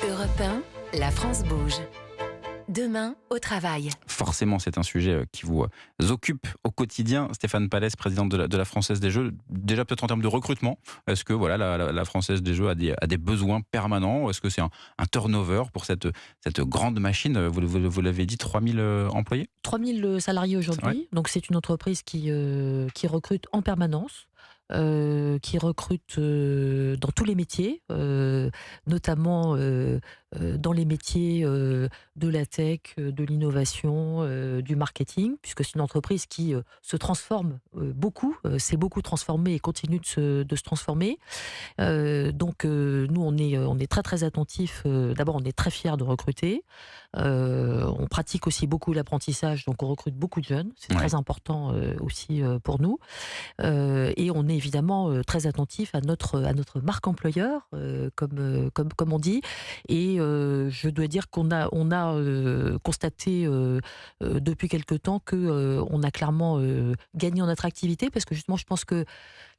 Europe 1, la France bouge. Demain, au travail. Forcément, c'est un sujet qui vous occupe au quotidien. Stéphane Pallès, présidente de la Française des Jeux. Déjà peut-être en termes de recrutement, est-ce que voilà, la Française des Jeux a des besoins permanents? Est-ce que c'est un turnover pour cette grande machine? Vous l'avez dit, 3000 employés? 3000 salariés aujourd'hui, Ouais. donc c'est une entreprise qui recrute en permanence, qui recrute dans tous les métiers, notamment dans les métiers de la tech, de l'innovation, du marketing, puisque c'est une entreprise qui se transforme beaucoup, s'est beaucoup transformée et continue de se transformer. Donc, nous, on est très très attentifs. D'abord, on est très fiers de recruter. On pratique aussi beaucoup l'apprentissage, donc on recrute beaucoup de jeunes. C'est Ouais. très important aussi pour nous. Et on est évidemment très attentif à notre marque employeur, comme on dit. Et je dois dire qu'on a constaté depuis quelque temps que on a clairement gagné en attractivité, parce que justement, je pense que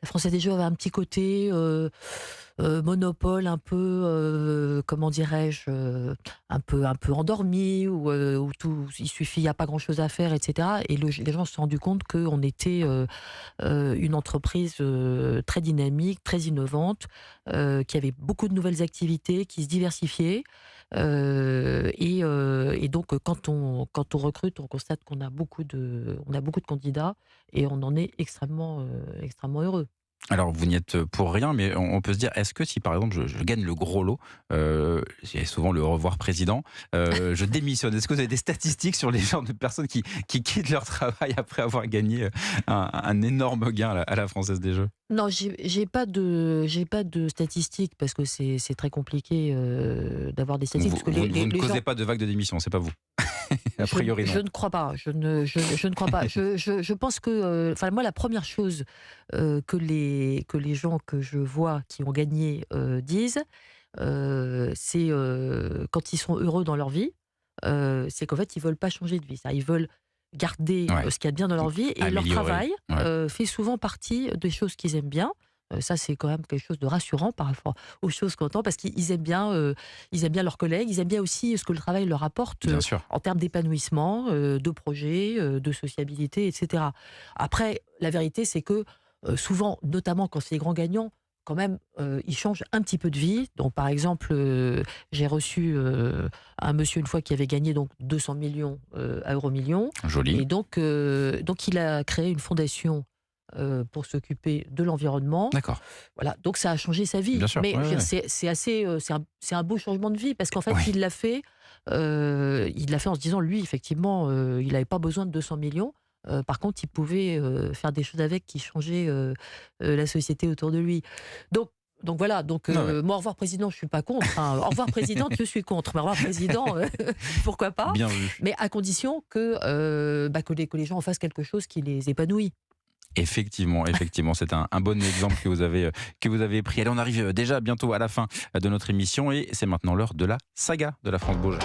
la Française des Jeux avait un petit côté monopole, un peu, comment dirais-je, un peu endormi, où tout, il n'y a pas grand-chose à faire, etc. Et les gens se sont rendus compte qu'on était une entreprise très dynamique, très innovante, qui avait beaucoup de nouvelles activités, qui se diversifiait. Et donc, quand on recrute, on constate qu'on a beaucoup de candidats, et on en est extrêmement heureux. Alors, vous n'y êtes pour rien, mais on peut se dire, est-ce que si par exemple je gagne le gros lot, il y a souvent le au revoir président, je démissionne. Est-ce que vous avez des statistiques sur les genres de personnes qui quittent leur travail après avoir gagné un énorme gain à la Française des Jeux? Non, j'ai pas de statistiques, parce que c'est très compliqué d'avoir des statistiques, Vous, parce que vous- vous ne les causez gens. pas de vague de démission, c'est pas vous? A priori, Je non. ne crois pas. Je ne crois pas. Je pense que, enfin, moi, la première chose que les gens que je vois qui ont gagné disent, c'est quand ils sont heureux dans leur vie, c'est qu'en fait, ils veulent pas changer de vie. Ils veulent garder Ouais. ce qu'il y a de bien dans leur vie, et leur Améliorer. travail Ouais. fait souvent partie des choses qu'ils aiment bien. Ça, c'est quand même quelque chose de rassurant par rapport aux choses qu'on entend, parce qu'ils ils aiment bien leurs collègues, ils aiment bien aussi ce que le travail leur apporte Bien sûr. en termes d'épanouissement, de projet, de sociabilité, etc. Après, la vérité, c'est que souvent, notamment quand c'est les grands gagnants, quand même, ils changent un petit peu de vie. Donc, par exemple, j'ai reçu un monsieur une fois qui avait gagné donc 200 millions à Euromillions. Joli. Et donc, il a créé une fondation pour s'occuper de l'environnement. D'accord. Voilà, donc ça a changé sa vie. Bien sûr. Mais Ouais, je veux ouais. dire, c'est assez, c'est un beau changement de vie, parce qu'en fait, Oui. il l'a fait en se disant, lui, effectivement, il n'avait pas besoin de 200 millions. Par contre, il pouvait faire des choses avec qui changeaient la société autour de lui. Donc, donc voilà, donc Ouais, ouais. moi, au revoir président, je suis pas contre. Hein. Au revoir présidente, je suis contre. Mais au revoir président, pourquoi pas. Bien vu. Mais à condition que les gens en fassent quelque chose qui les épanouit. Effectivement, c'est un bon exemple que vous avez pris. Allez, on arrive déjà bientôt à la fin de notre émission, et c'est maintenant l'heure de la saga de la France Bouge.